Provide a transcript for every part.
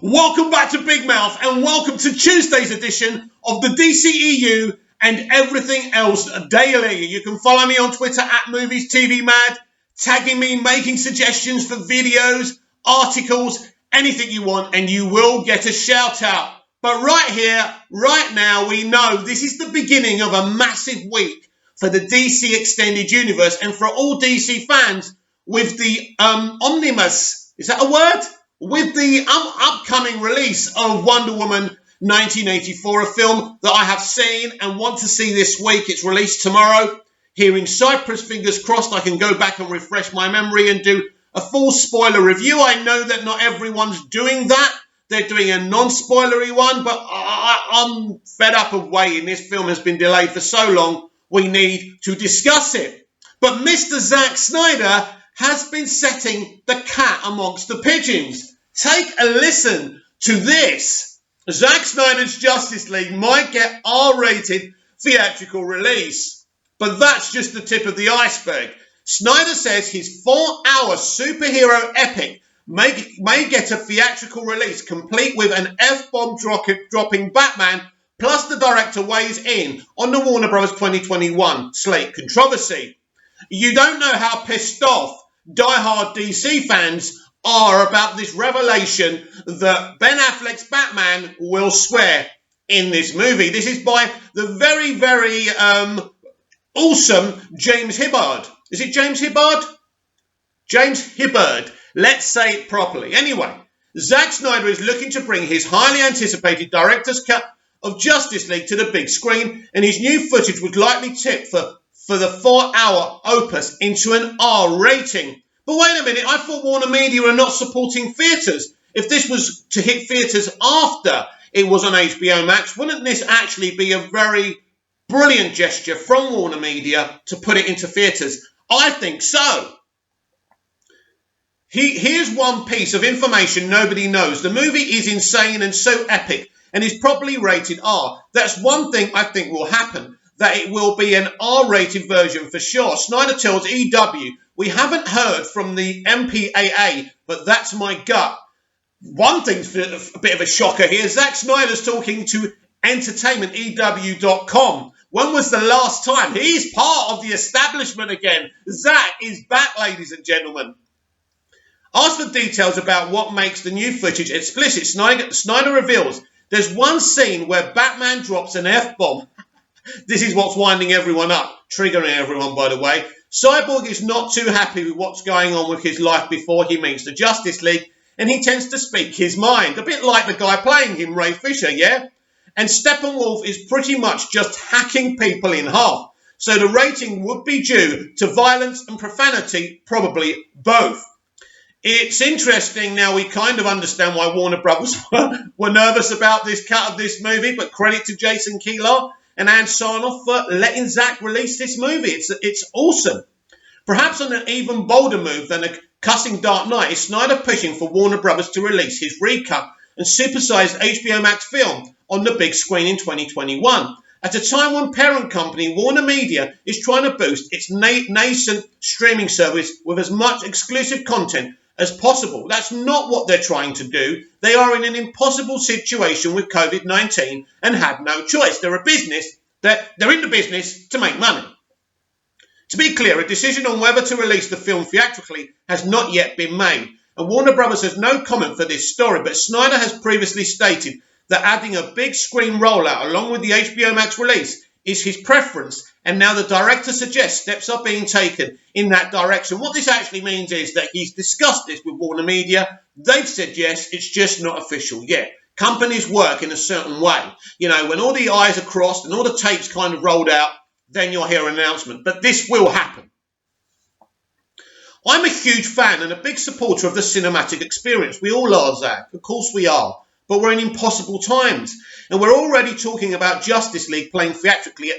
Welcome back to Big Mouth and welcome to Tuesday's edition of the dceu and everything else daily. You can follow me on Twitter at MoviesTVMad, tagging me, making suggestions for videos, articles, anything you want, and you will get a shout out. But right here, right now, we know this is the beginning of a massive week for the DC Extended Universe and for all DC fans with the omnibus, is that a word? With the upcoming release of Wonder Woman 1984, a film that I have seen and want to see this week. It's released tomorrow. Here in Cyprus, fingers crossed, I can go back and refresh my memory and do a full spoiler review. I know that not everyone's doing that. They're doing a non-spoilery one, but I'm fed up of waiting. This film has been delayed for so long. We need to discuss it. But Mr. Zack Snyder has been setting the cat amongst the pigeons. Take a listen to this. Zack Snyder's Justice League might get R-rated theatrical release, but that's just the tip of the iceberg. Snyder says his 4-hour superhero epic may get a theatrical release, complete with an F-bomb dropping Batman, plus the director weighs in on the Warner Bros. 2021 slate controversy. You don't know how pissed off die-hard DC fans are about this revelation that Ben Affleck's Batman will swear in this movie. This is by the very, very awesome James Hibbard. Is it James Hibbard? James Hibbard. Let's say it properly. Anyway, Zack Snyder is looking to bring his highly anticipated director's cut of Justice League to the big screen, and his new footage would likely tip for the 4-hour opus into an R rating. But wait a minute, I thought Warner Media are not supporting theatres. If this was to hit theatres after it was on HBO Max, wouldn't this actually be a very brilliant gesture from Warner Media to put it into theatres? I think so. Here's one piece of information nobody knows. The movie is insane and so epic and is properly rated R. That's one thing I think will happen, that it will be an R-rated version for sure. Snyder tells EW, we haven't heard from the MPAA, but that's my gut. One thing's a bit of a shocker here. Zack Snyder's talking to entertainmentew.com. When was the last time? He's part of the establishment again. Zack is back, ladies and gentlemen. Asked for details about what makes the new footage explicit, Snyder reveals there's one scene where Batman drops an F-bomb. This is what's winding everyone up, triggering everyone, by the way. Cyborg is not too happy with what's going on with his life before he meets the Justice League, and he tends to speak his mind, a bit like the guy playing him, Ray Fisher, yeah? And Steppenwolf is pretty much just hacking people in half, so the rating would be due to violence and profanity, probably both. It's interesting now, we kind of understand why Warner Brothers were nervous about this cut of this movie, but credit to Jason Kilar and Ann Sarnoff for letting Zack release this movie. It's awesome. Perhaps on an even bolder move than a cussing Dark Knight is Snyder pushing for Warner Brothers to release his recut and supersized HBO Max film on the big screen in 2021. At a time when parent company Warner Media is trying to boost its nascent streaming service with as much exclusive content as possible. That's not what they're trying to do. They are in an impossible situation with COVID-19 and have no choice. They're in the business to make money. To be clear, a decision on whether to release the film theatrically has not yet been made, and Warner Bros. Has no comment for this story, but Snyder has previously stated that adding a big screen rollout along with the HBO Max release is his preference, and now the director suggests steps are being taken in that direction. What this actually means is that he's discussed this with Warner Media. They've said yes, it's just not official yet. Companies work in a certain way. You know, when all the I's are crossed and all the tapes kind of rolled out, then you'll hear an announcement. But this will happen. I'm a huge fan and a big supporter of the cinematic experience. We all are, Zack. Of course we are. But we're in impossible times. And we're already talking about Justice League playing theatrically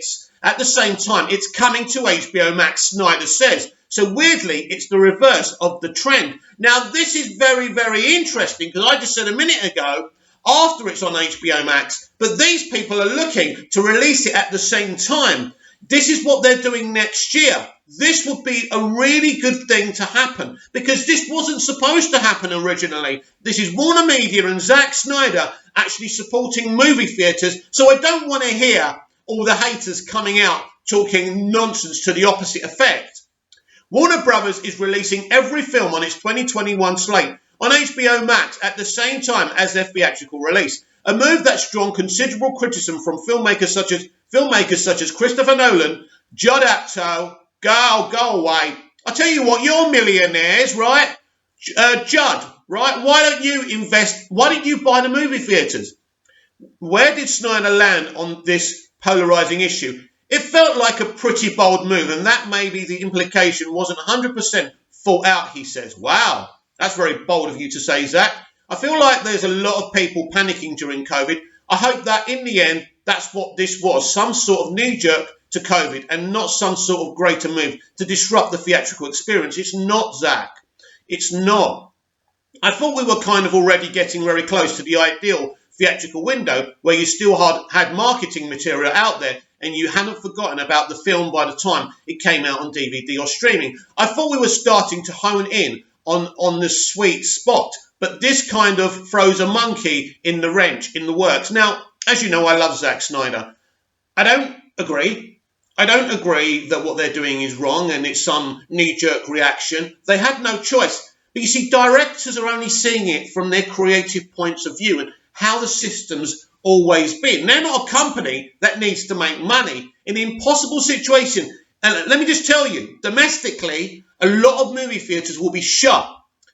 at the same time. It's coming to HBO Max, Snyder says. So weirdly, it's the reverse of the trend. Now, this is very, very interesting because I just said a minute ago, after it's on HBO Max, but these people are looking to release it at the same time. This is what they're doing next year. This would be a really good thing to happen because this wasn't supposed to happen originally. This is Warner Media and Zack Snyder actually supporting movie theatres. So I don't want to hear all the haters coming out talking nonsense to the opposite effect. Warner Brothers is releasing every film on its 2021 slate on HBO Max at the same time as their theatrical release, a move that's drawn considerable criticism from filmmakers such as Christopher Nolan, Judd Apatow. Go away. I tell you what, you're millionaires, right? Judd, right? Why don't you invest? Why don't you buy the movie theatres? Where did Snyder land on this polarising issue? It felt like a pretty bold move, and that maybe the implication wasn't 100% thought out, he says. Wow, that's very bold of you to say, Zach. I feel like there's a lot of people panicking during COVID. I hope that in the end, that's what this was, some sort of knee-jerk to COVID and not some sort of greater move to disrupt the theatrical experience. It's not, Zach. It's not. I thought we were kind of already getting very close to the ideal theatrical window where you still had marketing material out there and you hadn't forgotten about the film by the time it came out on DVD or streaming. I thought we were starting to hone in on the sweet spot, but this kind of throws a monkey in the wrench in the works. Now, as you know, I love Zack Snyder. I don't agree that what they're doing is wrong and it's some knee-jerk reaction. They had no choice. But you see, directors are only seeing it from their creative points of view and how the system's always been. They're not a company that needs to make money in an impossible situation. And let me just tell you, domestically, a lot of movie theatres will be shut,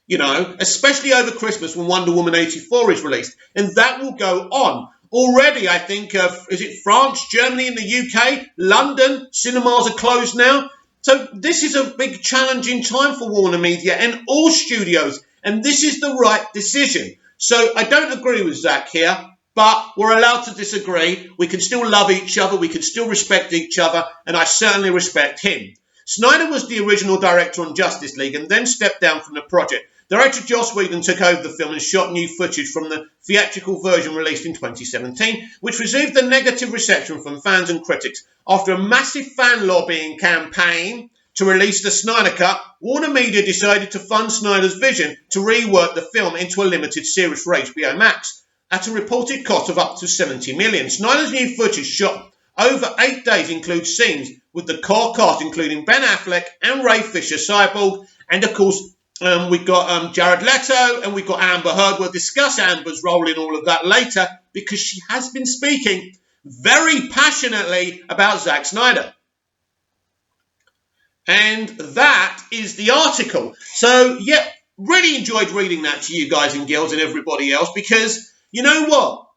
especially over Christmas when Wonder Woman 84 is released. And that will go on. Already, I think, is it France, Germany, and the UK, London, cinemas are closed now. So this is a big challenging time for Warner Media and all studios, and this is the right decision. So I don't agree with Zach here, but we're allowed to disagree. We can still love each other, we can still respect each other, and I certainly respect him. Snyder was the original director on Justice League and then stepped down from the project. Director Joss Whedon took over the film and shot new footage from the theatrical version released in 2017, which received a negative reception from fans and critics. After a massive fan lobbying campaign to release the Snyder Cut, Warner Media decided to fund Snyder's vision to rework the film into a limited series for HBO Max at a reported cost of up to $70 million. Snyder's new footage shot over 8 days includes scenes with the core cast, including Ben Affleck and Ray Fisher, Cyborg, and of course, we've got Jared Leto and we've got Amber Heard. We'll discuss Amber's role in all of that later because she has been speaking very passionately about Zack Snyder. And that is the article. So, yeah, really enjoyed reading that to you guys and girls and everybody else because you know what?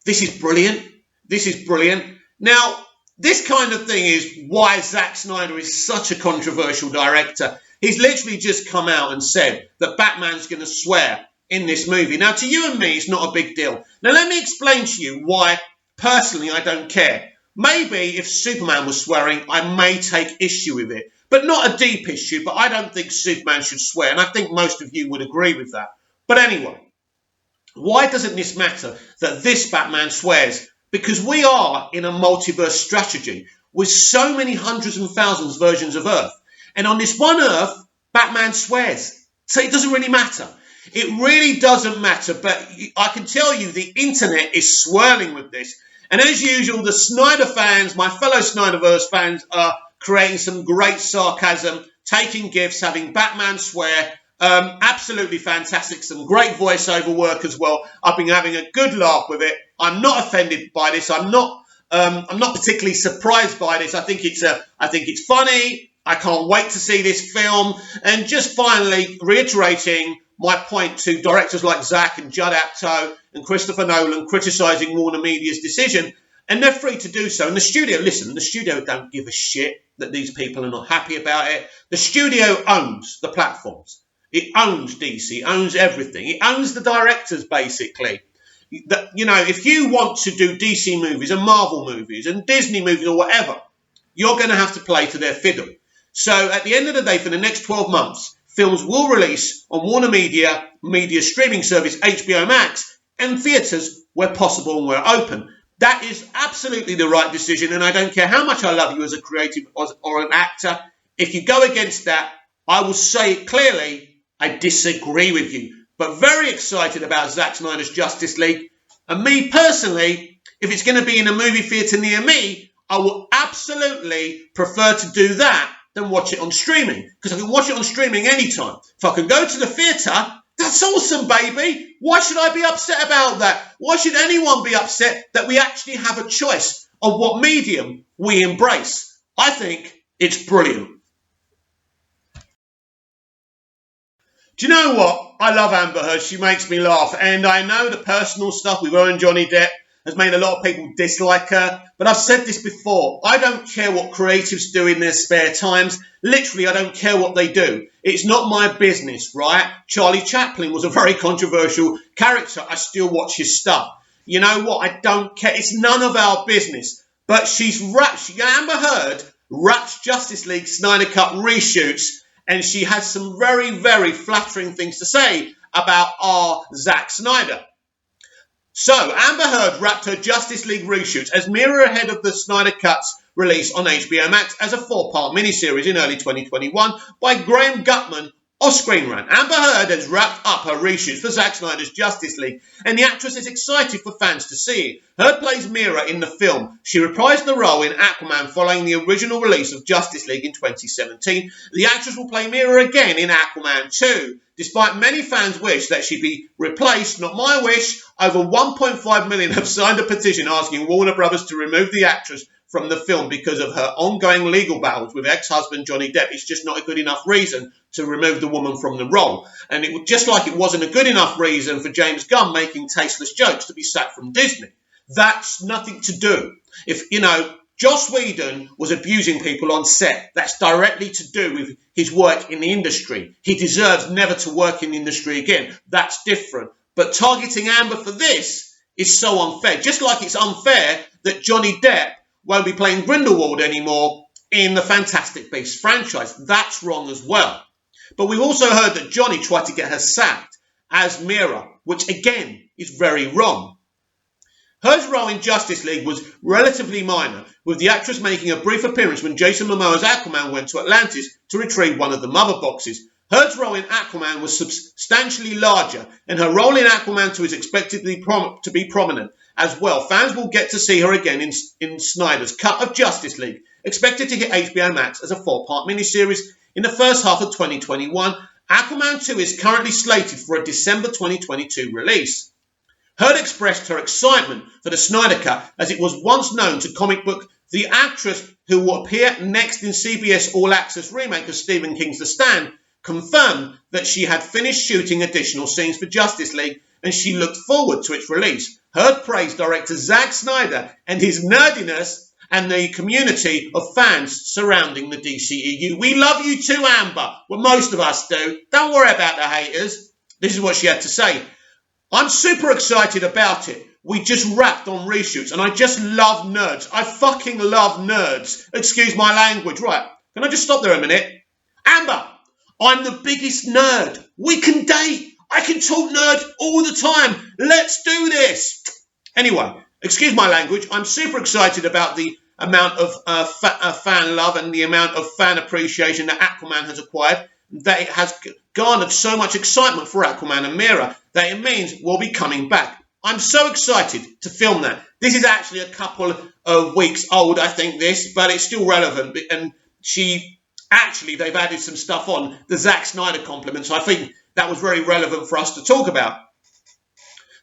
This is brilliant. This is brilliant. Now, this kind of thing is why Zack Snyder is such a controversial director. He's literally just come out and said that Batman's going to swear in this movie. Now, to you and me, it's not a big deal. Now, let me explain to you why, personally, I don't care. Maybe if Superman was swearing, I may take issue with it. But not a deep issue, but I don't think Superman should swear. And I think most of you would agree with that. But anyway, why doesn't this matter that this Batman swears? Because we are in a multiverse strategy with so many hundreds and thousands versions of Earth. And on this one Earth, Batman swears. So it doesn't really matter. It really doesn't matter. But I can tell you the internet is swirling with this. And as usual, the Snyder fans, my fellow Snyderverse fans, are creating some great sarcasm, taking gifs, having Batman swear. Absolutely fantastic. Some great voiceover work as well. I've been having a good laugh with it. I'm not offended by this. I'm not particularly surprised by this. I think it's funny. I can't wait to see this film. And just finally reiterating my point to directors like Zack and Judd Apatow and Christopher Nolan criticising Warner Media's decision. And they're free to do so. And the studio, listen, the studio don't give a shit that these people are not happy about it. The studio owns the platforms. It owns DC, owns everything. It owns the directors, basically. If you want to do DC movies and Marvel movies and Disney movies or whatever, you're going to have to play to their fiddle. So at the end of the day, for the next 12 months, films will release on Warner Media streaming service HBO Max, and theatres where possible and where open. That is absolutely the right decision, and I don't care how much I love you as a creative or an actor. If you go against that, I will say it clearly, I disagree with you. But very excited about Zack Snyder's Justice League. And me personally, if it's going to be in a movie theatre near me, I will absolutely prefer to do that than watch it on streaming. Because I can watch it on streaming anytime. If I can go to the theatre, that's awesome, baby. Why should I be upset about that? Why should anyone be upset that we actually have a choice of what medium we embrace? I think it's brilliant. Do you know what? I love Amber Heard. She makes me laugh. And I know the personal stuff with her and Johnny Depp has made a lot of people dislike her. But I've said this before. I don't care what creatives do in their spare times. Literally, I don't care what they do. It's not my business, right? Charlie Chaplin was a very controversial character. I still watch his stuff. You know what? I don't care. It's none of our business. But Amber Heard wraps Justice League Snyder Cut reshoots, and she has some very, very flattering things to say about our Zack Snyder. So, Amber Heard wrapped her Justice League reshoots as mirror ahead of the Snyder Cut's release on HBO Max as a 4-part miniseries in early 2021 by Graham Gutman of Screen Rant. Amber Heard has wrapped up her reshoots for Zack Snyder's Justice League, and the actress is excited for fans to see it. Heard plays Mira in the film. She reprised the role in Aquaman following the original release of Justice League in 2017. The actress will play Mira again in Aquaman 2. Despite many fans' wish that she be replaced, not my wish, over 1.5 million have signed a petition asking Warner Brothers to remove the actress from the film because of her ongoing legal battles with ex-husband Johnny Depp. It's just not a good enough reason to remove the woman from the role. And it just like it wasn't a good enough reason for James Gunn making tasteless jokes to be sacked from Disney. That's nothing to do. If, Joss Whedon was abusing people on set, that's directly to do with his work in the industry. He deserves never to work in the industry again. That's different. But targeting Amber for this is so unfair. Just like it's unfair that Johnny Depp won't be playing Grindelwald anymore in the Fantastic Beasts franchise. That's wrong as well. But we've also heard that Johnny tried to get her sacked as Mira, which again is very wrong. Heard's role in Justice League was relatively minor, with the actress making a brief appearance when Jason Momoa's Aquaman went to Atlantis to retrieve one of the mother boxes. Heard's role in Aquaman was substantially larger, and her role in Aquaman 2 is expected to be prominent as well. Fans will get to see her again in Snyder's cut of Justice League, expected to hit HBO Max as a 4-part miniseries in the first half of 2021. Aquaman 2 is currently slated for a December 2022 release. Heard expressed her excitement for the Snyder Cut, as it was once known to comic book the actress who will appear next in CBS All Access remake of Stephen King's The Stand confirmed that she had finished shooting additional scenes for Justice League and she looked forward to its release. Heard praised director Zack Snyder and his nerdiness and the community of fans surrounding the DCEU. We love you too, Amber. Well, most of us do. Don't worry about the haters. This is what she had to say. I'm super excited about it. We just wrapped on reshoots and I just love nerds. I fucking love nerds. Excuse my language. Right, can I just stop there a minute? Amber, I'm the biggest nerd. We can date. I can talk nerd all the time. Let's do this. Anyway, excuse my language. I'm super excited about the amount of fan love and the amount of fan appreciation that Aquaman has acquired. That it has garnered so much excitement for Aquaman and Mira that it means we'll be coming back. I'm so excited to film that. This is actually a couple of weeks old, I think, but it's still relevant. And they've added some stuff on, the Zack Snyder compliment, so I think that was very relevant for us to talk about.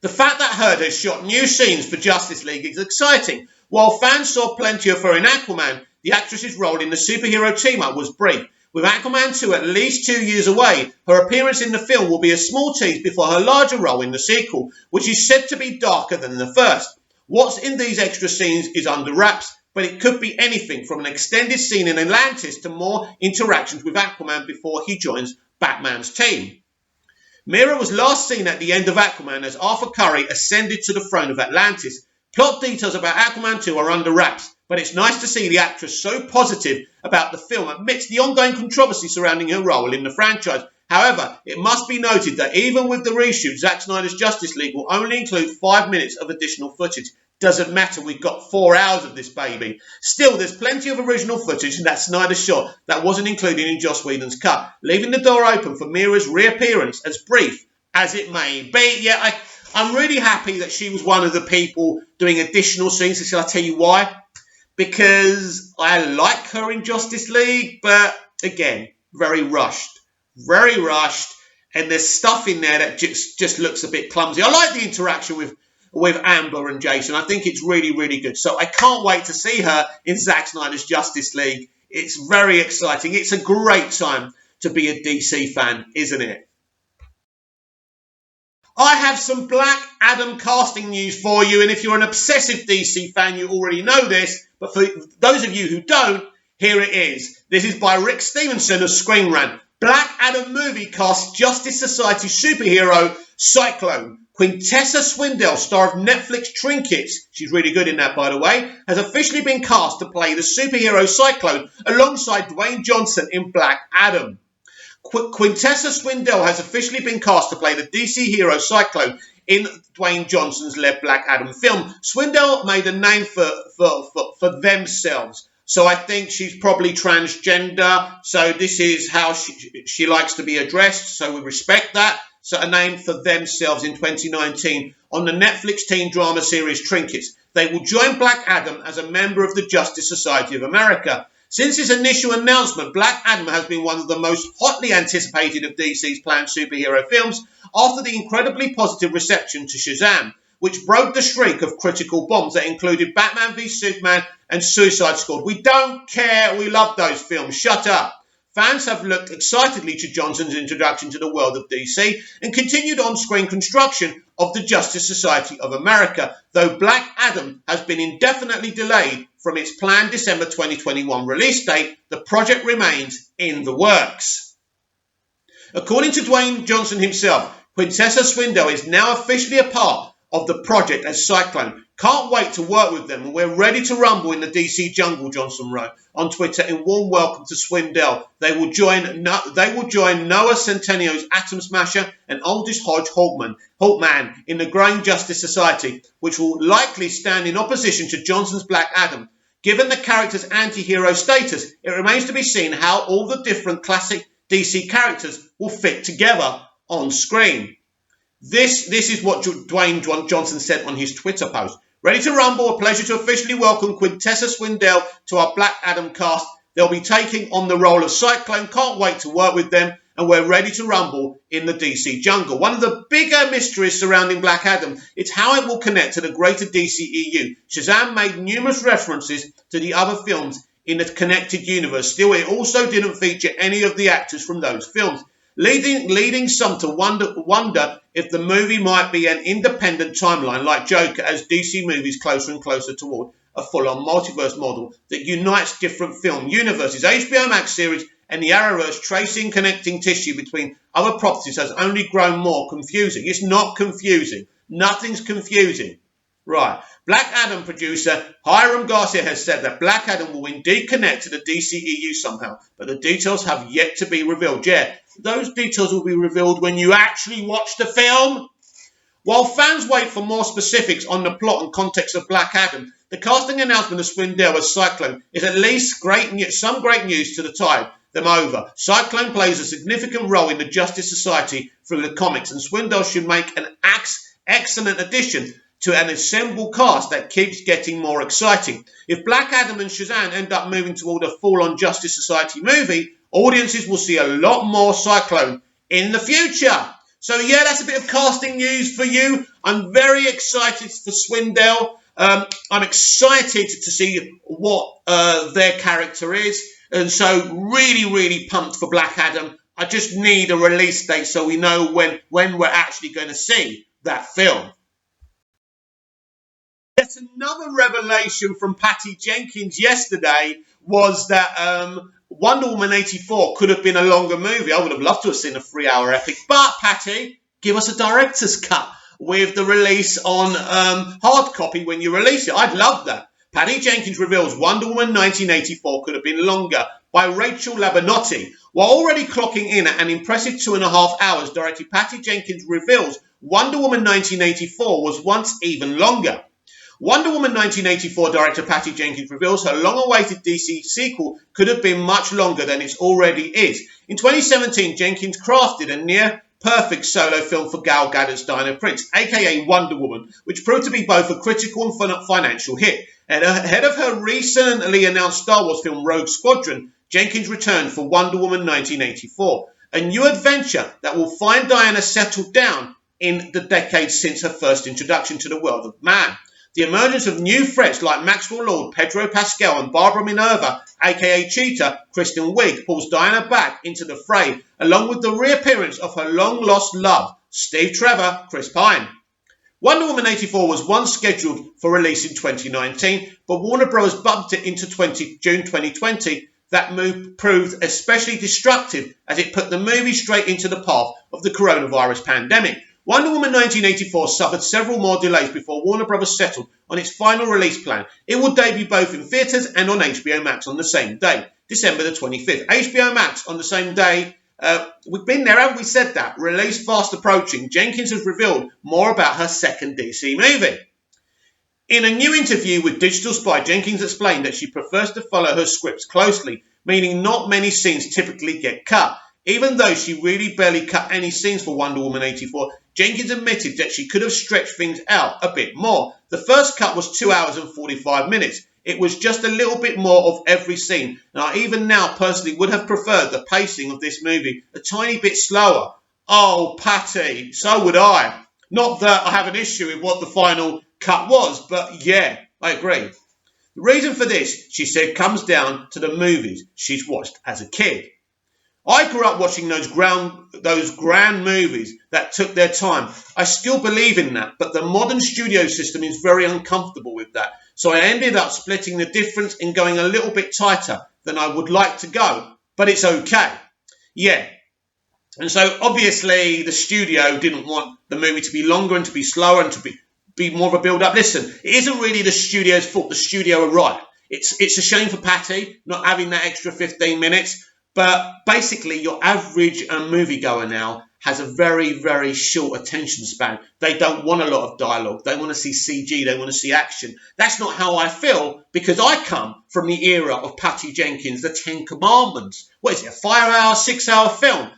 The fact that Heard has shot new scenes for Justice League is exciting. While fans saw plenty of her in Aquaman, the actress's role in the superhero team-up was brief. With Aquaman 2 at least 2 years away, her appearance in the film will be a small tease before her larger role in the sequel, which is said to be darker than the first. What's in these extra scenes is under wraps, but it could be anything from an extended scene in Atlantis to more interactions with Aquaman before he joins Batman's team. Mira was last seen at the end of Aquaman as Arthur Curry ascended to the throne of Atlantis. Plot details about Aquaman 2 are under wraps, but it's nice to see the actress so positive about the film amidst the ongoing controversy surrounding her role in the franchise. However, it must be noted that even with the reshoot, Zack Snyder's Justice League will only include 5 minutes of additional footage. Doesn't matter, we've got 4 hours of this baby. Still, there's plenty of original footage that Snyder shot that wasn't included in Joss Whedon's cut, leaving the door open for Mira's reappearance, as brief as it may be. Yeah, I'm really happy that she was one of the people doing additional scenes. So shall I tell you why? Because I like her in Justice League, but again, very rushed. Very rushed. And there's stuff in there that just looks a bit clumsy. I like the interaction with Amber and Jason. I think it's really, really good. So I can't wait to see her in Zack Snyder's Justice League. It's very exciting. It's a great time to be a DC fan, isn't it? I have some Black Adam casting news for you, and if you're an obsessive DC fan, you already know this, but for those of you who don't, here it is. This is by Rick Stevenson of Screen Rant. Black Adam movie casts Justice Society superhero Cyclone. Quintessa Swindell, star of Netflix Trinkets, she's really good in that by the way, has officially been cast to play the superhero Cyclone alongside Dwayne Johnson in Black Adam. Quintessa Swindell has officially been cast to play the DC hero Cyclone in Dwayne Johnson's led Black Adam film. Swindell made a name for themselves. So I think she's probably transgender. So this is how she likes to be addressed. So we respect that. So a name for themselves in 2019 on the Netflix teen drama series Trinkets. They will join Black Adam as a member of the Justice Society of America. Since its initial announcement, Black Adam has been one of the most hotly anticipated of DC's planned superhero films after the incredibly positive reception to Shazam, which broke the streak of critical bombs that included Batman v Superman and Suicide Squad. We don't care. We love those films. Shut up. Fans have looked excitedly to Johnson's introduction to the world of DC and continued on-screen construction of the Justice Society of America, though Black Adam has been indefinitely delayed from its planned December 2021 release date. The project remains in the works. According to Dwayne Johnson himself, Quintessa Swindell is now officially a part of the project as Cyclone. Can't wait to work with them, and we're ready to rumble in the DC jungle, Johnson wrote on Twitter in warm welcome to Swindell. They will join Noah Centinio's Atom Smasher and Aldous Hodge Hawkman in the growing Justice Society, which will likely stand in opposition to Johnson's Black Adam. Given the character's anti-hero status, it remains to be seen how all the different classic DC characters will fit together on screen. This is what Dwayne Johnson said on his Twitter post. Ready to rumble, a pleasure to officially welcome Quintessa Swindell to our Black Adam cast. They'll be taking on the role of Cyclone. Can't wait to work with them, and we're ready to rumble in the DC jungle. One of the bigger mysteries surrounding Black Adam is how it will connect to the greater DCEU. Shazam made numerous references to the other films in the connected universe. Still, it also didn't feature any of the actors from those films, leading some to wonder if the movie might be an independent timeline like Joker, as DC moves closer and closer toward a full-on multiverse model that unites different film universes. HBO Max series and the Arrowverse tracing connecting tissue between other properties has only grown more confusing. It's not confusing. Nothing's confusing. Right. Black Adam producer Hiram Garcia has said that Black Adam will indeed connect to the DCEU somehow, but the details have yet to be revealed. Yeah, those details will be revealed when you actually watch the film. While fans wait for more specifics on the plot and context of Black Adam, the casting announcement of Swindell as Cyclone is at least some great news to tide them over. Cyclone plays a significant role in the Justice Society through the comics, and Swindell should make an excellent addition to an assembled cast that keeps getting more exciting. If Black Adam and Shazam end up moving toward a full-on Justice Society movie, audiences will see a lot more Cyclone in the future. So yeah, that's a bit of casting news for you. I'm very excited for Swindell. I'm excited to see what their character is. And so really, really pumped for Black Adam. I just need a release date so we know when we're actually going to see that film. Yet another revelation from Patty Jenkins yesterday was that Wonder Woman 84 could have been a longer movie. I would have loved to have seen a 3-hour epic. But, Patty, give us a director's cut with the release on hard copy when you release it. I'd love that. Patty Jenkins reveals Wonder Woman 1984 could have been longer by Rachel Labanotti. While already clocking in at an impressive 2.5 hours, director Patty Jenkins reveals Wonder Woman 1984 was once even longer. Wonder Woman 1984 director Patty Jenkins reveals her long-awaited DC sequel could have been much longer than it already is. In 2017, Jenkins crafted a near-perfect solo film for Gal Gadot's Diana Prince, aka Wonder Woman, which proved to be both a critical and financial hit. And ahead of her recently announced Star Wars film Rogue Squadron, Jenkins returned for Wonder Woman 1984, a new adventure that will find Diana settled down in the decades since her first introduction to the world of man. The emergence of new threats like Maxwell Lord, Pedro Pascal and Barbara Minerva, aka Cheetah, Kristen Wiig, pulls Diana back into the fray, along with the reappearance of her long-lost love, Steve Trevor, Chris Pine. Wonder Woman 84 was once scheduled for release in 2019, but Warner Bros. Bumped it into June 2020. That move proved especially destructive as it put the movie straight into the path of the coronavirus pandemic. Wonder Woman 1984 suffered several more delays before Warner Bros. Settled on its final release plan. It would debut both in theatres and on HBO Max on the same day, December the 25th. HBO Max on the same day. We've been there, haven't we said that? Release fast approaching. Jenkins has revealed more about her second DC movie. In a new interview with Digital Spy, Jenkins explained that she prefers to follow her scripts closely, meaning not many scenes typically get cut. Even though she really barely cut any scenes for Wonder Woman 84, Jenkins admitted that she could have stretched things out a bit more. The first cut was 2 hours and 45 minutes. It was just a little bit more of every scene, and I even now personally would have preferred the pacing of this movie a tiny bit slower. Oh, Patty, so would I. Not that I have an issue with what the final cut was, but yeah, I agree. The reason for this, she said, comes down to the movies she's watched as a kid. I grew up watching those grand movies that took their time. I still believe in that, but the modern studio system is very uncomfortable with that. So I ended up splitting the difference and going a little bit tighter than I would like to go, but it's okay. Yeah. And so obviously the studio didn't want the movie to be longer and to be slower and to be more of a build-up. Listen, it isn't really the studio's fault. The studio are right. It's a shame for Patty not having that extra 15 minutes. But basically, your average moviegoer now has a very, very short attention span. They don't want a lot of dialogue. They want to see CG. They want to see action. That's not how I feel, because I come from the era of Patty Jenkins, the Ten Commandments. What is it, a 5-hour, 6-hour film?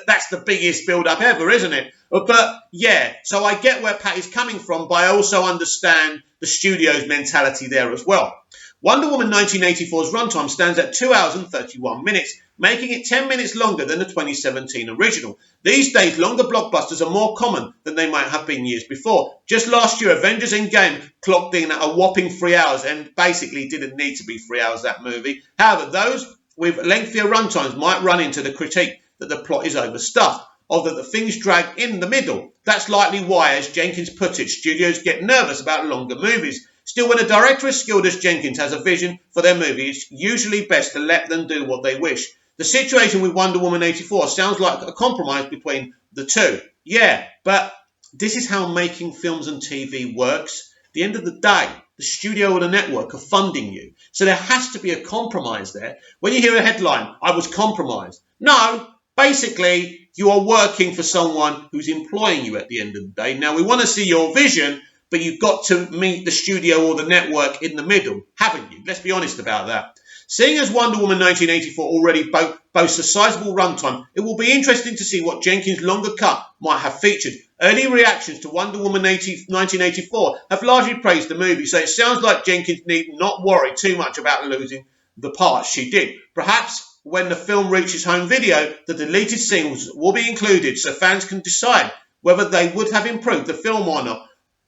That's the biggest build-up ever, isn't it? But yeah, so I get where Patty's coming from, but I also understand the studio's mentality there as well. Wonder Woman 1984's runtime stands at 2 hours and 31 minutes, making it 10 minutes longer than the 2017 original. These days, longer blockbusters are more common than they might have been years before. Just last year, Avengers Endgame clocked in at a whopping 3 hours and basically didn't need to be 3 hours, that movie. However, those with lengthier runtimes might run into the critique that the plot is overstuffed, or that the things drag in the middle. That's likely why, as Jenkins put it, studios get nervous about longer movies. Still, when a director as skilled as Jenkins has a vision for their movie, it's usually best to let them do what they wish. The situation with Wonder Woman 84 sounds like a compromise between the two. Yeah, but this is how making films and TV works. At the end of the day, the studio or the network are funding you. So there has to be a compromise there. When you hear a headline, I was compromised. No, basically, you are working for someone who's employing you at the end of the day. Now, we want to see your vision, but you've got to meet the studio or the network in the middle, haven't you? Let's be honest about that. Seeing as Wonder Woman 1984 already boasts a sizable runtime, it will be interesting to see what Jenkins' longer cut might have featured. Early reactions to Wonder Woman 1984 have largely praised the movie, so it sounds like Jenkins need not worry too much about losing the parts she did. Perhaps when the film reaches home video, the deleted scenes will be included so fans can decide whether they would have improved the film or not.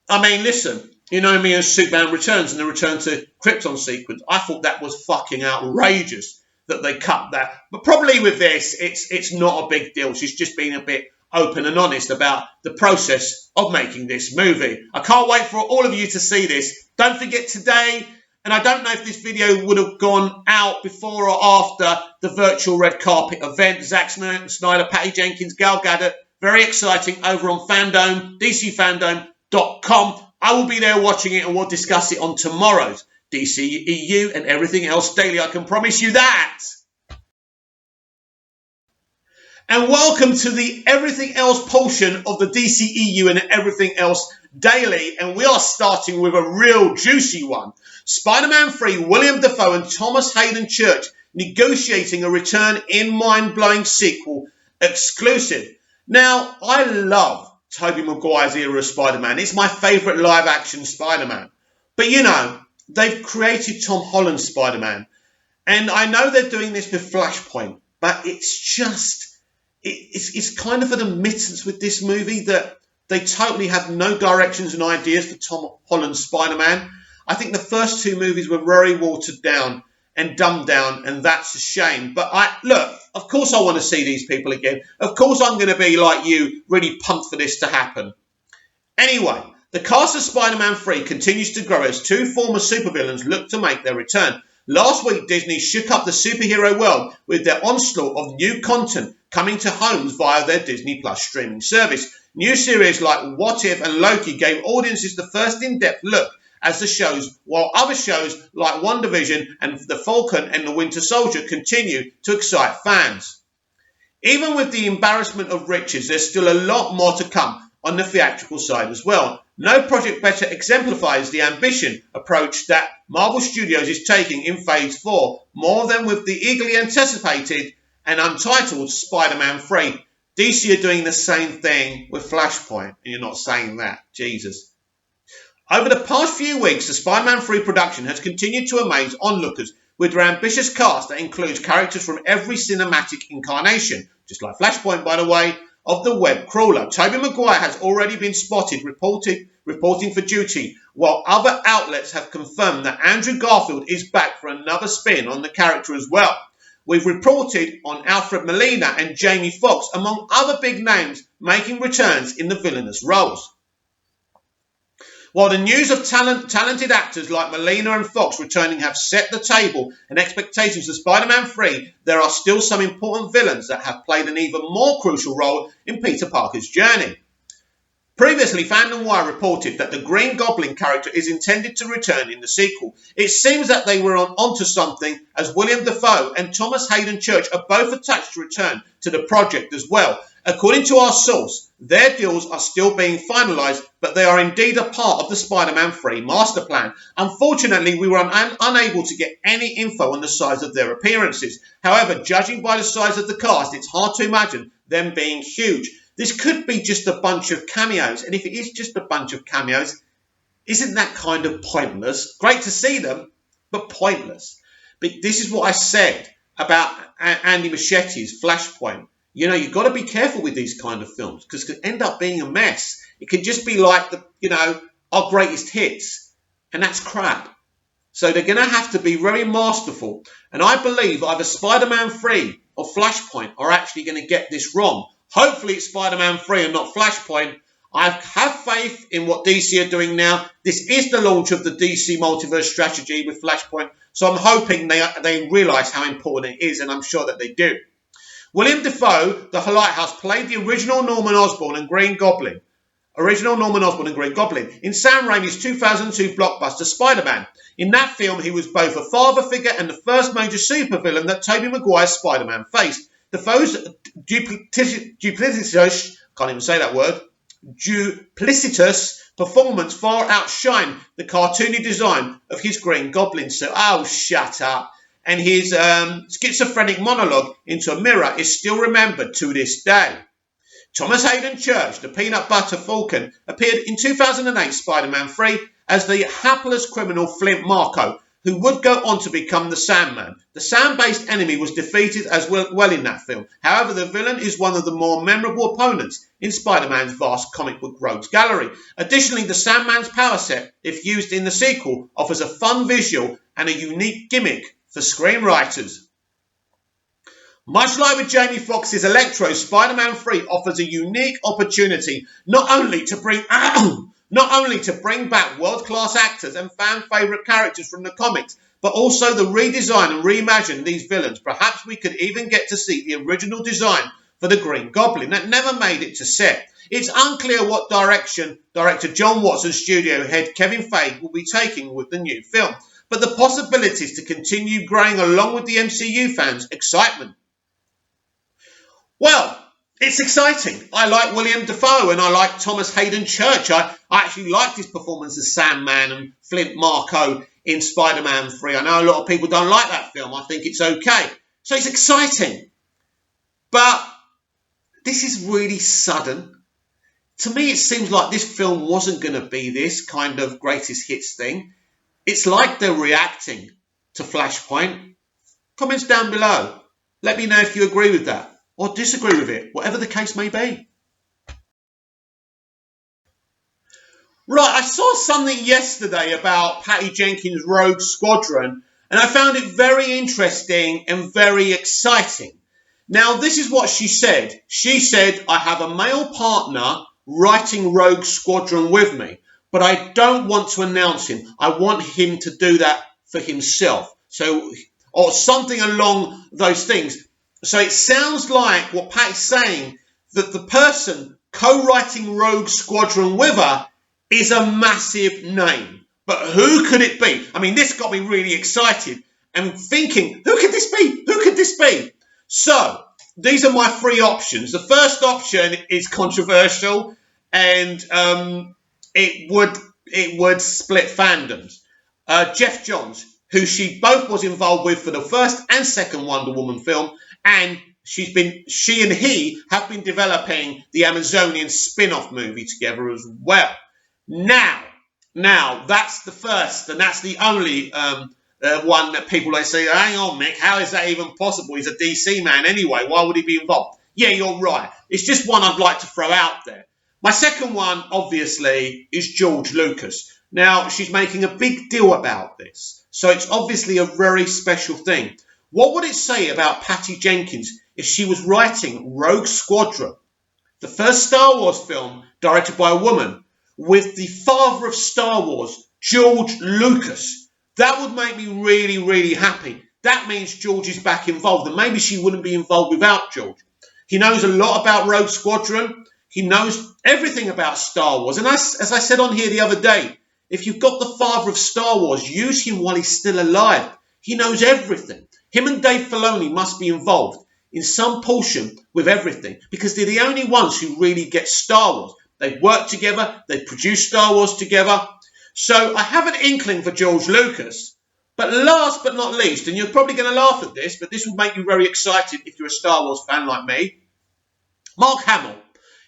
I mean, listen, you know me as Superman Returns and the Return to Krypton sequence. I thought that was fucking outrageous that they cut that. But probably with this, it's not a big deal. She's just being a bit open and honest about the process of making this movie. I can't wait for all of you to see this. Don't forget today, and I don't know if this video would have gone out before or after the virtual red carpet event. Zack Snyder, Patty Jenkins, Gal Gadot. Very exciting over on Fandom, DCFandom.com. I will be there watching it and we'll discuss it on tomorrow's DCEU and everything else daily. I can promise you that. and welcome to the Everything Else portion of the DCEU and Everything Else Daily, and we are starting with a real juicy one. Spider-Man 3, William Dafoe and Thomas Hayden Church negotiating a return in mind-blowing sequel exclusive. Now, I love Tobey Maguire's era of Spider-Man. It's my favourite live-action Spider-Man. But you know, they've created Tom Holland's Spider-Man, and I know they're doing this with Flashpoint, but it's kind of an admittance with this movie that they totally have no directions and ideas for Tom Holland's Spider-Man. I think the first two movies were very watered down and dumbed down, and that's a shame. But of course I want to see these people again. Of course I'm going to be like you, really pumped for this to happen. Anyway, the cast of Spider-Man 3 continues to grow as two former supervillains look to make their return. Last week, Disney shook up the superhero world with their onslaught of new content coming to homes via their Disney Plus streaming service. New series like What If and Loki gave audiences the first in-depth look as the shows, while other shows like WandaVision and The Falcon and The Winter Soldier continue to excite fans. Even with the embarrassment of riches, there's still a lot more to come on the theatrical side as well. No project better exemplifies the ambition approach that Marvel Studios is taking in Phase 4, more than with the eagerly anticipated and untitled Spider-Man 3. DC are doing the same thing with Flashpoint, and you're not saying that. Jesus. Over the past few weeks, the Spider-Man 3 production has continued to amaze onlookers with their ambitious cast that includes characters from every cinematic incarnation, just like Flashpoint, by the way, of the web crawler. Tobey Maguire has already been spotted reporting for duty, while other outlets have confirmed that Andrew Garfield is back for another spin on the character as well. We've reported on Alfred Molina and Jamie Foxx, among other big names, making returns in the villainous roles. While the news of talented actors like Molina and Fox returning have set the table and expectations for Spider-Man 3, there are still some important villains that have played an even more crucial role in Peter Parker's journey. Previously, Fandom Wire reported that the Green Goblin character is intended to return in the sequel. It seems that they were onto something, as William Dafoe and Thomas Hayden Church are both attached to return to the project as well. According to our source, their deals are still being finalised, but they are indeed a part of the Spider-Man 3 master plan. Unfortunately, we were unable to get any info on the size of their appearances. However, judging by the size of the cast, it's hard to imagine them being huge. This could be just a bunch of cameos, and if it is just a bunch of cameos, isn't that kind of pointless? Great to see them, but pointless. But this is what I said about Andy Muschietti's Flashpoint. You know, you've got to be careful with these kind of films because it could end up being a mess. It could just be like our greatest hits, and that's crap. So they're going to have to be very masterful. And I believe either Spider-Man 3 or Flashpoint are actually going to get this wrong. Hopefully it's Spider-Man 3 and not Flashpoint. I have faith in what DC are doing now. This is the launch of the DC multiverse strategy with Flashpoint. So I'm hoping they realise how important it is, and I'm sure that they do. William Dafoe, the Lighthouse, played the original Norman Osborn and Green Goblin. In Sam Raimi's 2002 blockbuster Spider-Man. In that film, he was both a father figure and the first major supervillain that Tobey Maguire's Spider-Man faced. Dafoe's duplicitous performance far outshined the cartoony design of his Green Goblin. So, oh, shut up. And his schizophrenic monologue into a mirror is still remembered to this day. Thomas Hayden Church, the peanut butter Falcon, appeared in 2008 Spider-Man 3 as the hapless criminal Flint Marko, who would go on to become the Sandman. The Sand-based enemy was defeated as well in that film. However, the villain is one of the more memorable opponents in Spider-Man's vast comic book rogues gallery. Additionally, the Sandman's power set, if used in the sequel, offers a fun visual and a unique gimmick for screenwriters. Much like with Jamie Foxx's Electro, Spider-Man 3 offers a unique opportunity not only to bring back world-class actors and fan-favourite characters from the comics, but also the redesign and reimagine these villains. Perhaps we could even get to see the original design for the Green Goblin that never made it to set. It's unclear what direction director John Watts and studio head Kevin Feige will be taking with the new film, but the possibilities to continue growing along with the MCU fans' excitement. Well, it's exciting. I like William Dafoe and I like Thomas Hayden Church. I actually liked his performance as Sandman and Flint Marko in Spider-Man 3. I know a lot of people don't like that film. I think it's okay. So it's exciting. But this is really sudden. To me, it seems like this film wasn't going to be this kind of greatest hits thing. It's like they're reacting to Flashpoint. Comments down below. Let me know if you agree with that or disagree with it, whatever the case may be. Right, I saw something yesterday about Patty Jenkins' Rogue Squadron, and I found it very interesting and very exciting. Now, this is what she said. She said, I have a male partner writing Rogue Squadron with me, but I don't want to announce him. I want him to do that for himself. So, or something along those things. So it sounds like what Pat's saying, that the person co-writing Rogue Squadron with her is a massive name. But who could it be? I mean, this got me really excited and thinking, who could this be? Who could this be? So these are my three options. The first option is controversial and it would split fandoms. Jeff Johns, who she both was involved with for the first and second Wonder Woman film, and she and he have been developing the Amazonian spin-off movie together as well. Now that's the first, and that's the only one that people say, hang on, Mick, how is that even possible? He's a DC man anyway. Why would he be involved? Yeah, you're right. It's just one I'd like to throw out there. My second one, obviously, is George Lucas. Now, she's making a big deal about this, so it's obviously a very special thing. What would it say about Patty Jenkins if she was writing Rogue Squadron, the first Star Wars film directed by a woman, with the father of Star Wars, George Lucas? That would make me really, really happy. That means George is back involved, and maybe she wouldn't be involved without George. He knows a lot about Rogue Squadron. He knows everything about Star Wars. And as I said on here the other day, if you've got the father of Star Wars, use him while he's still alive. He knows everything. Him and Dave Filoni must be involved in some portion with everything, because they're the only ones who really get Star Wars. They've worked together. They've produced Star Wars together. So I have an inkling for George Lucas. But last but not least, and you're probably going to laugh at this, but this will make you very excited if you're a Star Wars fan like me, Mark Hamill.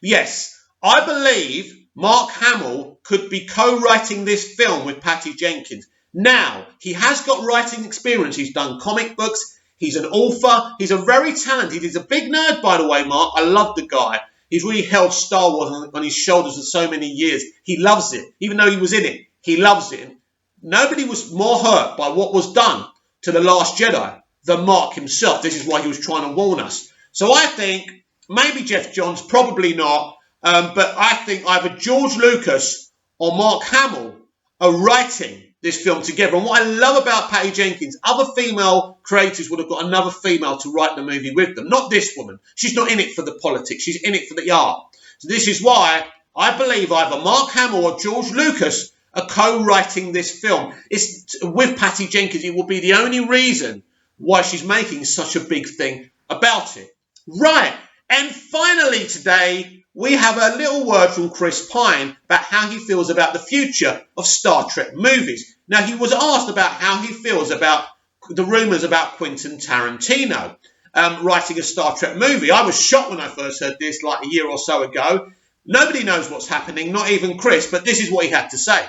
Yes, I believe Mark Hamill could be co-writing this film with Patty Jenkins. Now, he has got writing experience. He's done comic books. He's an author. He's a very talented. He's a big nerd, by the way, Mark. I love the guy. He's really held Star Wars on his shoulders for so many years. He loves it. Even though he was in it, he loves it. Nobody was more hurt by what was done to The Last Jedi than Mark himself. This is why he was trying to warn us. So I think maybe Jeff Johns, probably not. But I think either George Lucas or Mark Hamill are writing this film together. And what I love about Patty Jenkins, other female creators would have got another female to write the movie with them. Not this woman. She's not in it for the politics. She's in it for the art. So this is why I believe either Mark Hamill or George Lucas are co-writing this film. It's with Patty Jenkins. It will be the only reason why she's making such a big thing about it. Right. And finally today, we have a little word from Chris Pine about how he feels about the future of Star Trek movies. Now, he was asked about how he feels about the rumours about Quentin Tarantino writing a Star Trek movie. I was shocked when I first heard this like a year or so ago. Nobody knows what's happening, not even Chris, but this is what he had to say.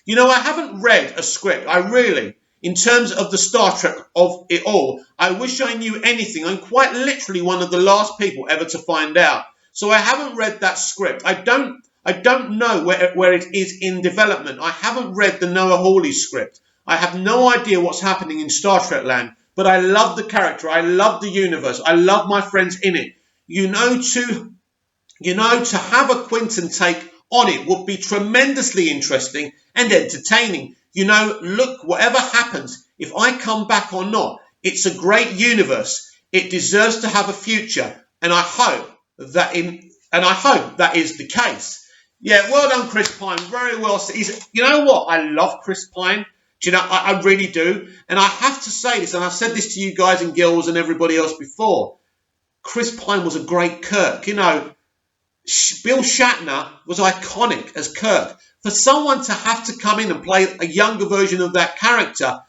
You know, I haven't read a script. In terms of the Star Trek of it all, I wish I knew anything. I'm quite literally one of the last people ever to find out. So I haven't read that script. I don't know where it is in development. I haven't read the Noah Hawley script. I have no idea what's happening in Star Trek land. But I love the character. I love the universe. I love my friends in it. To have a Quentin take on it would be tremendously interesting and entertaining. Look, whatever happens, if I come back or not, it's a great universe. It deserves to have a future, and I hope that is the case. Yeah, well done, Chris Pine. Very well. You know what? I love Chris Pine. Do you know? I really do. And I have to say this, and I've said this to you guys and girls and everybody else before. Chris Pine was a great Kirk. You know, Bill Shatner was iconic as Kirk. For someone to have to come in and play a younger version of that character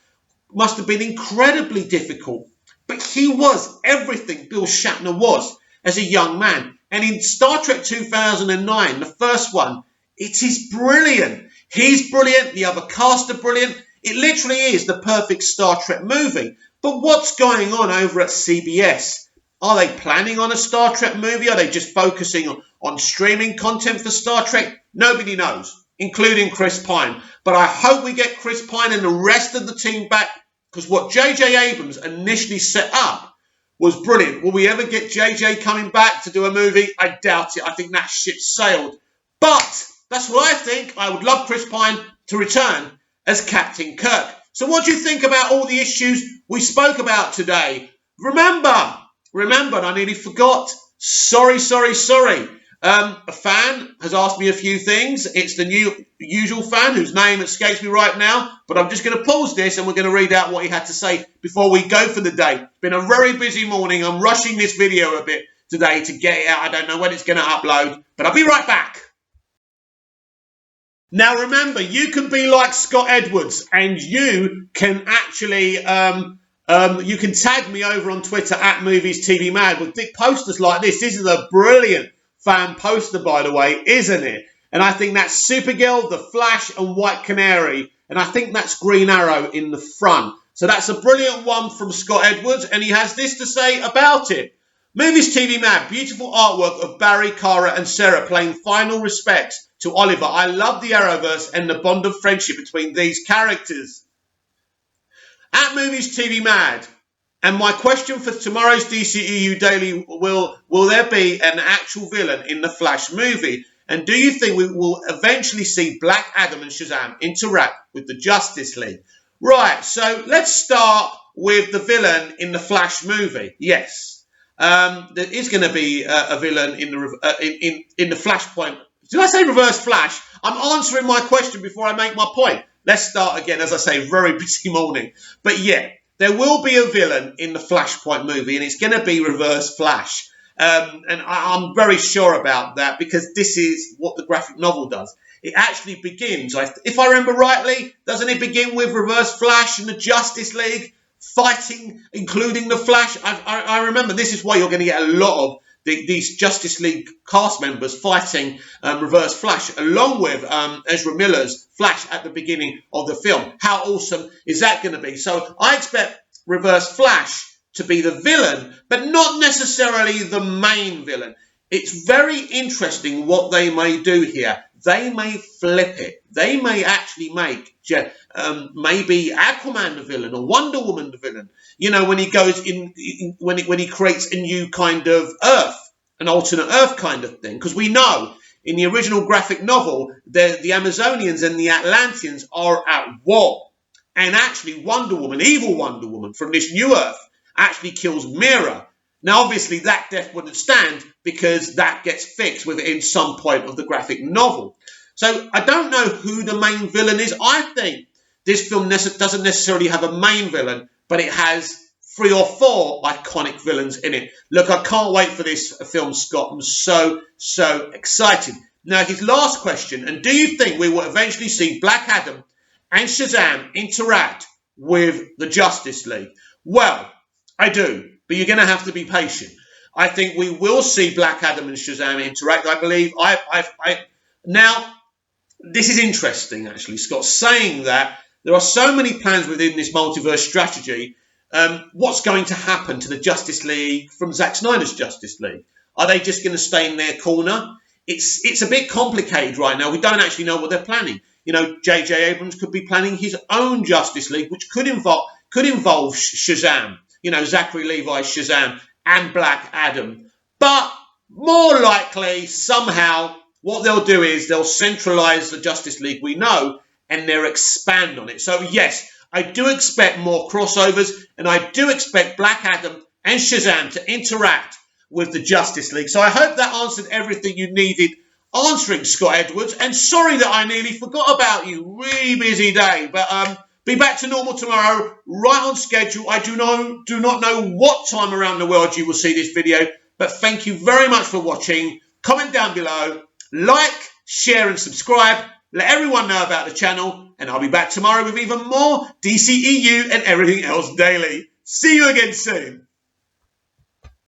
must have been incredibly difficult. But he was everything Bill Shatner was as a young man. And in Star Trek 2009, the first one, it is brilliant. He's brilliant. The other cast are brilliant. It literally is the perfect Star Trek movie. But what's going on over at CBS? Are they planning on a Star Trek movie? Are they just focusing on streaming content for Star Trek? Nobody knows, including Chris Pine. But I hope we get Chris Pine and the rest of the team back, because what J.J. Abrams initially set up was brilliant. Will we ever get J.J. coming back to do a movie? I doubt it. I think that ship sailed. But that's what I think. I would love Chris Pine to return as Captain Kirk. So what do you think about all the issues we spoke about today? Remember, and I nearly forgot. Sorry. A fan has asked me a few things. It's the usual fan whose name escapes me right now. But I'm just going to pause this and we're going to read out what he had to say before we go for the day. It's been a very busy morning. I'm rushing this video a bit today to get it out. I don't know when it's going to upload, but I'll be right back. Now, remember, you can be like Scott Edwards and you can actually you can tag me over on Twitter at Movies TV Mad with big posters like this. This is a brilliant fan poster, by the way, isn't it? And I think that's Supergirl, The Flash and White Canary. And I think that's Green Arrow in the front. So that's a brilliant one from Scott Edwards. And he has this to say about it. Movies TV Mad, beautiful artwork of Barry, Kara and Sarah paying final respects to Oliver. I love the Arrowverse and the bond of friendship between these characters. At Movies TV Mad, and my question for tomorrow's DCEU Daily, will there be an actual villain in the Flash movie? And do you think we will eventually see Black Adam and Shazam interact with the Justice League? Right, so let's start with the villain in the Flash movie. Yes, there is going to be a villain in the Flashpoint. Did I say Reverse Flash? I'm answering my question before I make my point. Let's start again, as I say, very busy morning. But yeah, there will be a villain in the Flashpoint movie, and it's going to be Reverse Flash. And I'm very sure about that because this is what the graphic novel does. It actually begins, if I remember rightly, doesn't it begin with Reverse Flash and the Justice League fighting, including the Flash? I remember this is why you're going to get a lot of these Justice League cast members fighting Reverse Flash, along with Ezra Miller's Flash at the beginning of the film. How awesome is that going to be? So I expect Reverse Flash to be the villain, but not necessarily the main villain. It's very interesting what they may do here. They may flip it. They may actually make maybe Aquaman the villain or Wonder Woman the villain. You know, when he goes when he creates a new kind of Earth, an alternate Earth kind of thing. Because we know in the original graphic novel, the Amazonians and the Atlanteans are at war. And actually Wonder Woman, evil Wonder Woman from this new Earth, actually kills Mera. Now, obviously, that death wouldn't stand because that gets fixed within some point of the graphic novel. So I don't know who the main villain is. I think this film doesn't necessarily have a main villain, but it has 3 or 4 iconic villains in it. Look, I can't wait for this film, Scott. I'm so excited. Now, his last question, and do you think we will eventually see Black Adam and Shazam interact with the Justice League? Well, I do. But you're going to have to be patient. I think we will see Black Adam and Shazam interact. I believe. Now, this is interesting, actually, Scott, saying that there are so many plans within this multiverse strategy. What's going to happen to the Justice League from Zack Snyder's Justice League? Are they just going to stay in their corner? It's a bit complicated right now. We don't actually know what they're planning. You know, J.J. Abrams could be planning his own Justice League, which could involve Shazam. You know, Zachary Levi's Shazam and Black Adam. But more likely, somehow, what they'll do is they'll centralise the Justice League we know and they'll expand on it. So, yes, I do expect more crossovers and I do expect Black Adam and Shazam to interact with the Justice League. So I hope that answered everything you needed answering, Scott Edwards. And sorry that I nearly forgot about you. Really busy day. But, be back to normal tomorrow, right on schedule. I do not know what time around the world you will see this video, But thank you very much for watching. Comment down below, like, share and subscribe. Let everyone know about the channel, and I'll be back tomorrow with even more DCEU and everything else daily. See you again soon.